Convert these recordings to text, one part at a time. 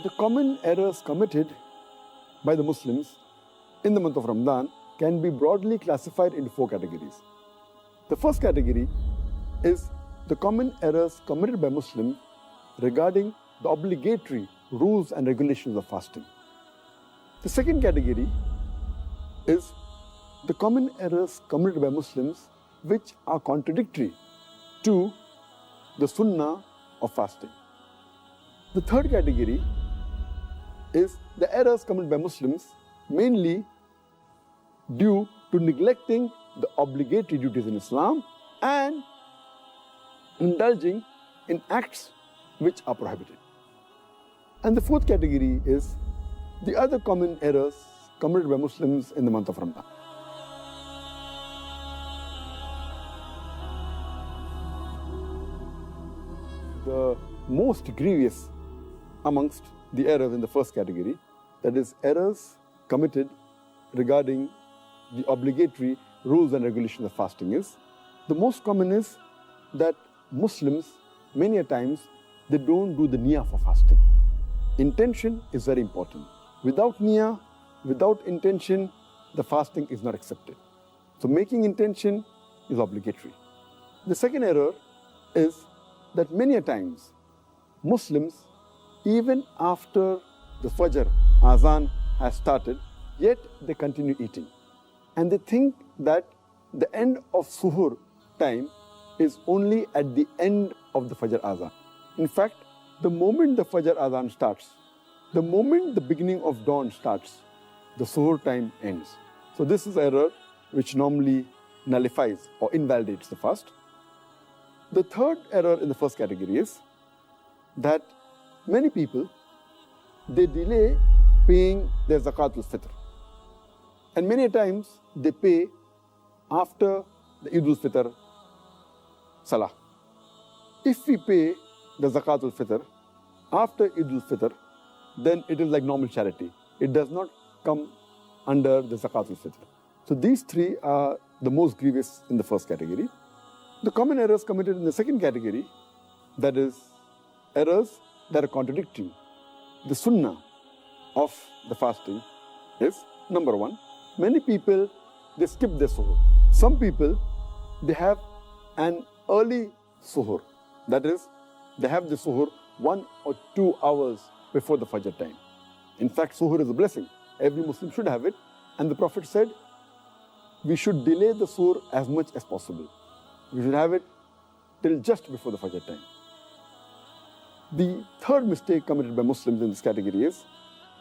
The common errors committed by the Muslims in the month of Ramadan can be broadly classified into 4 categories. The first category is the common errors committed by Muslims regarding the obligatory rules and regulations of fasting. The second category is the common errors committed by Muslims which are contradictory to the sunnah of fasting. The third category is the errors committed by Muslims mainly due to neglecting the obligatory duties in Islam and indulging in acts which are prohibited. And the fourth category is the other common errors committed by Muslims in the month of Ramadan. The most grievous amongst the errors in the first category, that is errors committed regarding the obligatory rules and regulations of fasting, is the most common is that Muslims many a times they don't do the niyyah for fasting. Intention is very important. Without niyyah, without intention, the fasting is not accepted. So making intention is obligatory. The second error is that many a times Muslims, even after the Fajr Azan has started, yet they continue eating. And they think that the end of Suhur time is only at the end of the Fajr Azan. In fact, the moment the Fajr Azan starts, the moment the beginning of dawn starts, the Suhur time ends. So this is error which normally nullifies or invalidates the fast. The third error in the first category is that many people, they delay paying their Zakatul Fitr. And many times they pay after the Eid al-Fitr Salah. If we pay the Zakatul Fitr after Eid al-Fitr, then it is like normal charity. It does not come under the Zakatul Fitr. So these three are the most grievous in the first category. The common errors committed in the second category, that is errors that are contradicting the sunnah of the fasting, is number one, many people, they skip their suhoor. Some people, they have an early suhoor. That is, they have the suhoor 1 or 2 hours before the Fajr time. In fact, suhoor is a blessing. Every Muslim should have it. And the Prophet said, we should delay the suhoor as much as possible. We should have it till just before the Fajr time. The third mistake committed by Muslims in this category is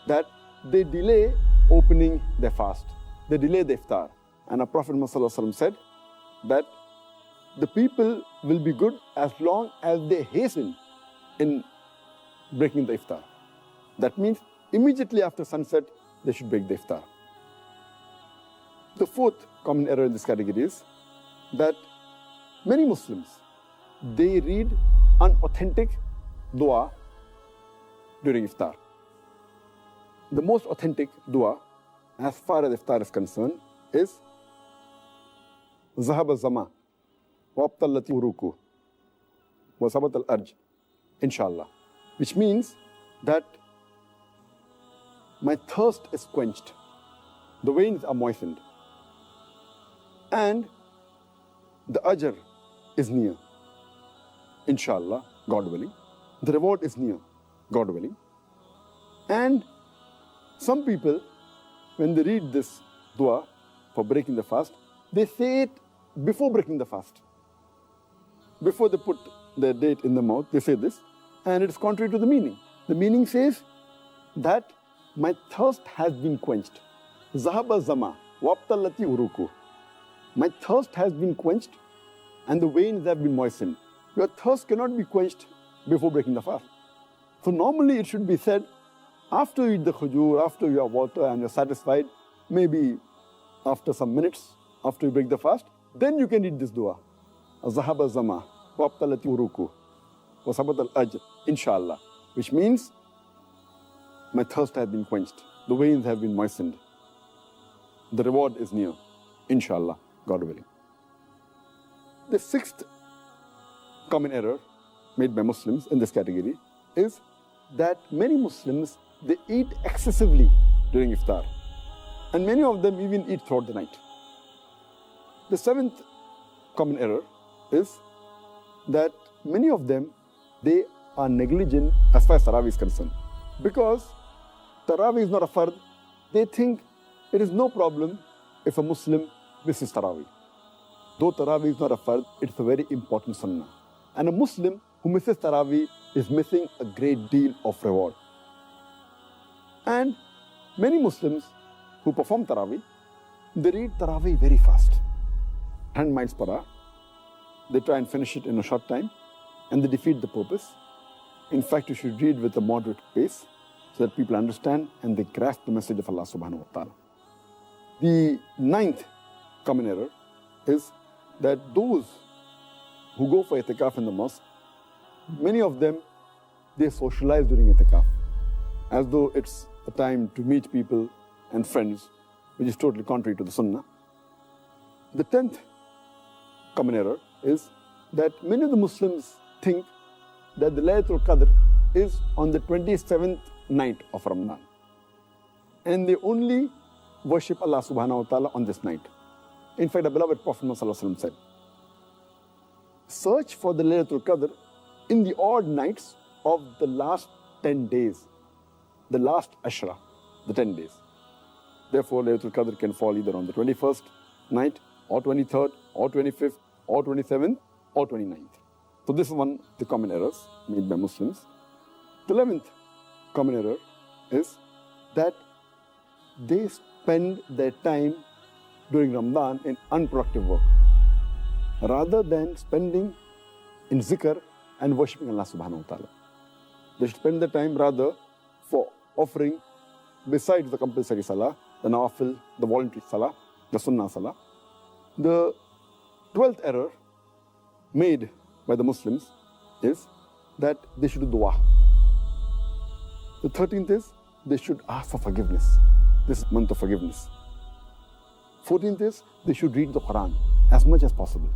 that they delay opening their fast. They delay the iftar. And our Prophet ﷺ said that the people will be good as long as they hasten in breaking the iftar. That means immediately after sunset, they should break the iftar. The fourth common error in this category is that many Muslims, they read unauthentic dua during iftar. The most authentic dua, as far as iftar is concerned, is Zahab al-Zama wa abtallati uruku wa sabat al-arj, inshallah. Which means that my thirst is quenched, the veins are moistened, and the ajr is near, inshallah, God willing. The reward is near, God willing. And some people, when they read this dua for breaking the fast, they say it before breaking the fast. Before they put their date in the mouth, they say this, and it is contrary to the meaning. The meaning says that my thirst has been quenched. Zahaba zama wabtallati uruku. My thirst has been quenched and the veins have been moistened. Your thirst cannot be quenched before breaking the fast. So normally it should be said after you eat the khujur, after you have water and you're satisfied, maybe after some minutes, after you break the fast, then you can read this dua. Zahaba zama wabtallati uruku wa sabat al-ajr, inshallah. Which means my thirst has been quenched, the veins have been moistened, the reward is near, inshallah, God willing. The sixth common error made by Muslims in this category is that many Muslims, they eat excessively during iftar. And many of them even eat throughout the night. The seventh common error is that many of them, they are negligent as far as Tarawih is concerned. Because Tarawih is not a fard, they think it is no problem if a Muslim misses Tarawih. Though Tarawih is not a fard, it's a very important sunnah. And a Muslim who misses Tarawih is missing a great deal of reward. And many Muslims who perform Tarawih, they read Tarawih very fast. 100 miles per hour. They try and finish it in a short time and they defeat the purpose. In fact, you should read with a moderate pace so that people understand and they grasp the message of Allah subhanahu wa ta'ala. The ninth common error is that those who go for itikaf in the mosque, many of them, they socialize during itikaf as though it's a time to meet people and friends, which is totally contrary to the sunnah. The 10th common error is that many of the Muslims think that the Laylatul Qadr is on the 27th night of Ramadan. And they only worship Allah subhanahu wa ta'ala on this night. In fact, the beloved Prophet Muhammad said, search for the Laylatul Qadr in the odd nights of the last 10 days, the last Ashra, the 10 days. Therefore, Laylatul Qadr can fall either on the 21st night, or 23rd, or 25th, or 27th, or 29th. So this is one of the common errors made by Muslims. The 11th common error is that they spend their time during Ramadan in unproductive work, rather than spending in zikr and worshipping Allah subhanahu wa ta'ala. They should spend their time rather for offering, besides the compulsory salah, the nawafil, the voluntary salah, the sunnah salah. The 12th error made by the Muslims is that they should do dua. The 13th is they should ask for forgiveness. This is month of forgiveness. 14th is they should read the Quran as much as possible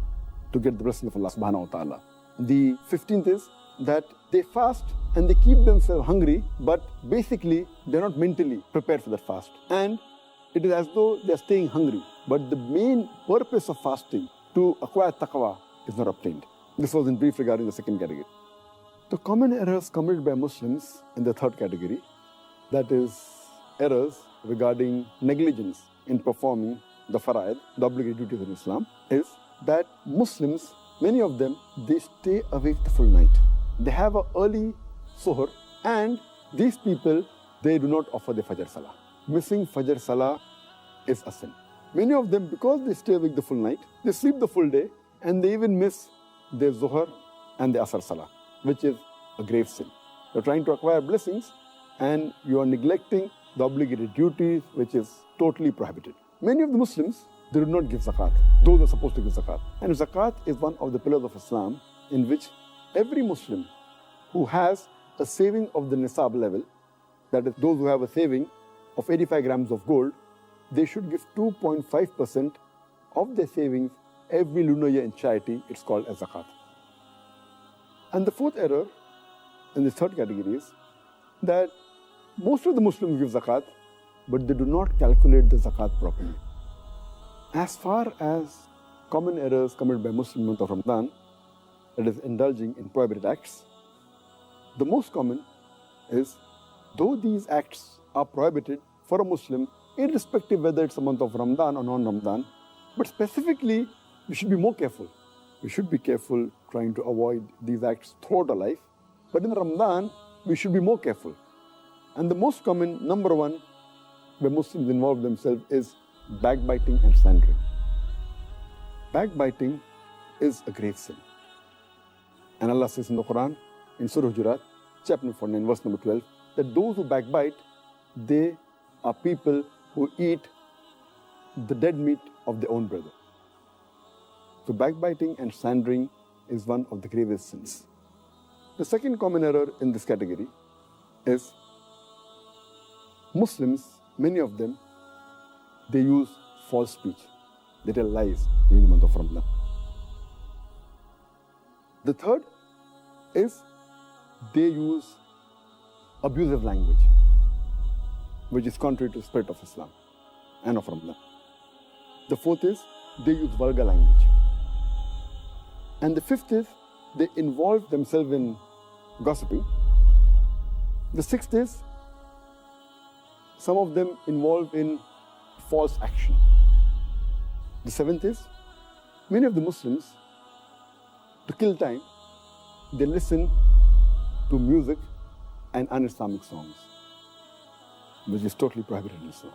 to get the blessing of Allah subhanahu wa ta'ala. The 15th is that they fast and they keep themselves hungry, but basically they're not mentally prepared for that fast. And it is as though they're staying hungry, but the main purpose of fasting, to acquire taqwa, is not obtained. This was in brief regarding the second category. The common errors committed by Muslims in the third category, that is errors regarding negligence in performing the fara'id, the obligatory duties in Islam, is that Muslims, many of them, they stay awake the full night. They have an early suhr, and these people, they do not offer the Fajr Salah. Missing Fajr Salah is a sin. Many of them, because they stay awake the full night, they sleep the full day, and they even miss their Zuhr and the Asr Salah, which is a grave sin. You're trying to acquire blessings, and you are neglecting the obligatory duties, which is totally prohibited. Many of the Muslims, they do not give zakat. Those are supposed to give zakat. And zakat is one of the pillars of Islam, in which every Muslim who has a saving of the nisab level, that is, those who have a saving of 85 grams of gold, they should give 2.5% of their savings every lunar year in charity. It's called as zakat. And the fourth error in the third category is that most of the Muslims give zakat, but they do not calculate the zakat properly. As far as common errors committed by Muslims in the month of Ramadan, that is indulging in prohibited acts, the most common is, though these acts are prohibited for a Muslim, irrespective whether it's a month of Ramadan or non-Ramadan, but specifically, we should be more careful. We should be careful trying to avoid these acts throughout our life. But in Ramadan, we should be more careful. And the most common, number one, where Muslims involve themselves is backbiting and slandering. Backbiting is a grave sin. And Allah says in the Quran, in Surah Hujurat, chapter 49, verse number 12, that those who backbite, they are people who eat the dead meat of their own brother. So backbiting and slandering is one of the gravest sins. The second common error in this category is Muslims, many of them, they use false speech. They tell lies during the month of Ramadan. The third is they use abusive language, which is contrary to the spirit of Islam and of Ramadan. The fourth is they use vulgar language. And the fifth is they involve themselves in gossiping. The sixth is some of them involved in false action. The seventh is many of the Muslims, to kill time, they listen to music and un-Islamic songs, which is totally prohibited in Islam.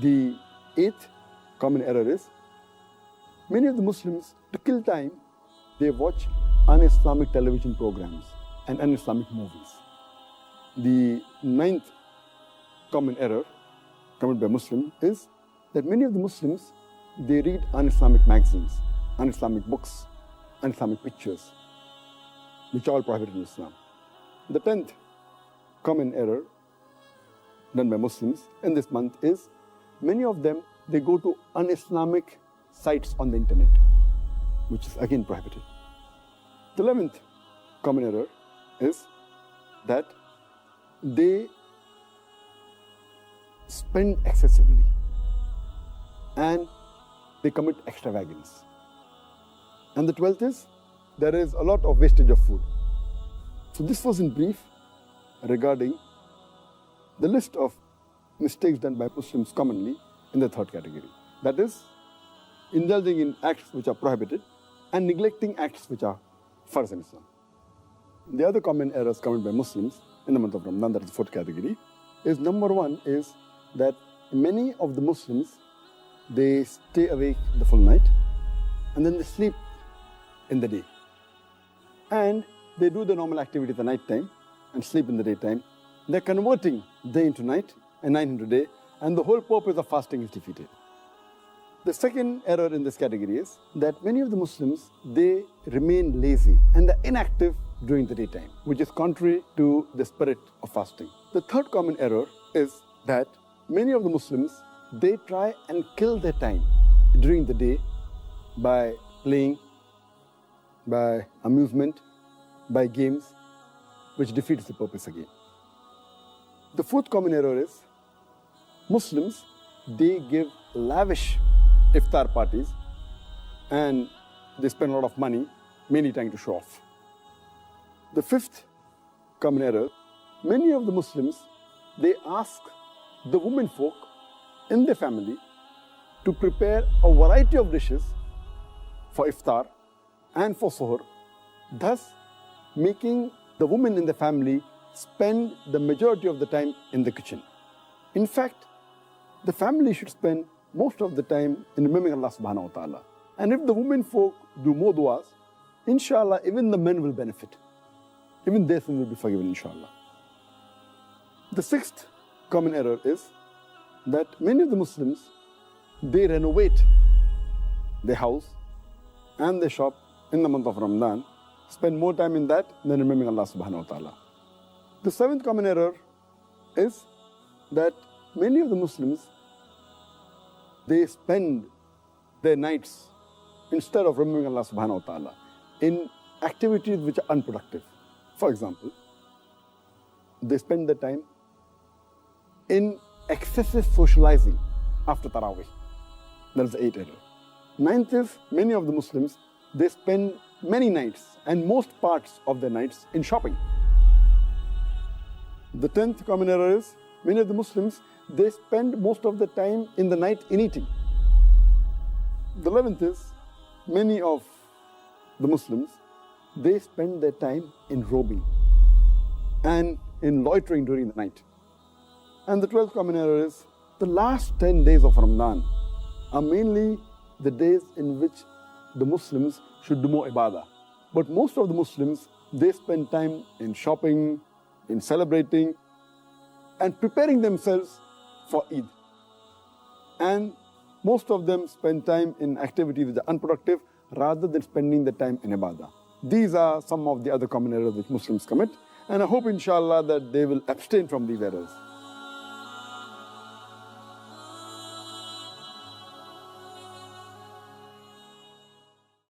The eighth common error is many of the Muslims, to kill time, they watch un-Islamic television programs and un-Islamic movies. The ninth common error committed by Muslims is that many of the Muslims, they read un-Islamic magazines, un-Islamic books, un-Islamic pictures, which are all prohibited in Islam. The 10th common error done by Muslims in this month is many of them, they go to un-Islamic sites on the internet, which is again prohibited. The 11th common error is that they spend excessively and they commit extravagance. And the 12th is there is a lot of wastage of food. So this was in brief regarding the list of mistakes done by Muslims commonly in the third category. That is, indulging in acts which are prohibited and neglecting acts which are farz in Islam. The other common errors committed by Muslims in the month of Ramadan, that is the fourth category, is number one is that many of the Muslims, they stay awake the full night and then they sleep in the day. And they do the normal activity at the night time and sleep in the daytime. They're converting day into night and night into day, and the whole purpose of fasting is defeated. The second error in this category is that many of the Muslims, they remain lazy and they're inactive during the daytime, which is contrary to the spirit of fasting. The third common error is that many of the Muslims, they try and kill their time during the day by playing, by amusement, by games, which defeats the purpose again. The fourth common error is Muslims, they give lavish iftar parties and they spend a lot of money, mainly trying to show off. The fifth common error, many of the Muslims, they ask the women folk in their family to prepare a variety of dishes for iftar and for suhoor, thus making the women in the family spend the majority of the time in the kitchen. In fact, the family should spend most of the time in remembering Allah subhanahu wa ta'ala. And if the women folk do more du'as, inshallah, even the men will benefit. Even their sin will be forgiven, inshallah. The sixth common error is that many of the Muslims, they renovate their house and their shop in the month of Ramadan, spend more time in that than remembering Allah subhanahu wa ta'ala. The seventh common error is that many of the Muslims, they spend their nights, instead of remembering Allah subhanahu wa ta'ala, in activities which are unproductive. For example, they spend their time in excessive socializing after Taraweeh. That is the eighth error. Ninth is, many of the Muslims, they spend many nights and most parts of their nights in shopping. The 10th common error is, many of the Muslims, they spend most of the time in the night in eating. The 11th is, many of the Muslims, they spend their time in roaming and in loitering during the night. And the 12th common error is, the last 10 days of Ramadan are mainly the days in which the Muslims should do more ibadah. But most of the Muslims, they spend time in shopping, in celebrating, and preparing themselves for Eid. And most of them spend time in activities which are unproductive rather than spending the time in ibadah. These are some of the other common errors which Muslims commit, and I hope inshallah that they will abstain from these errors.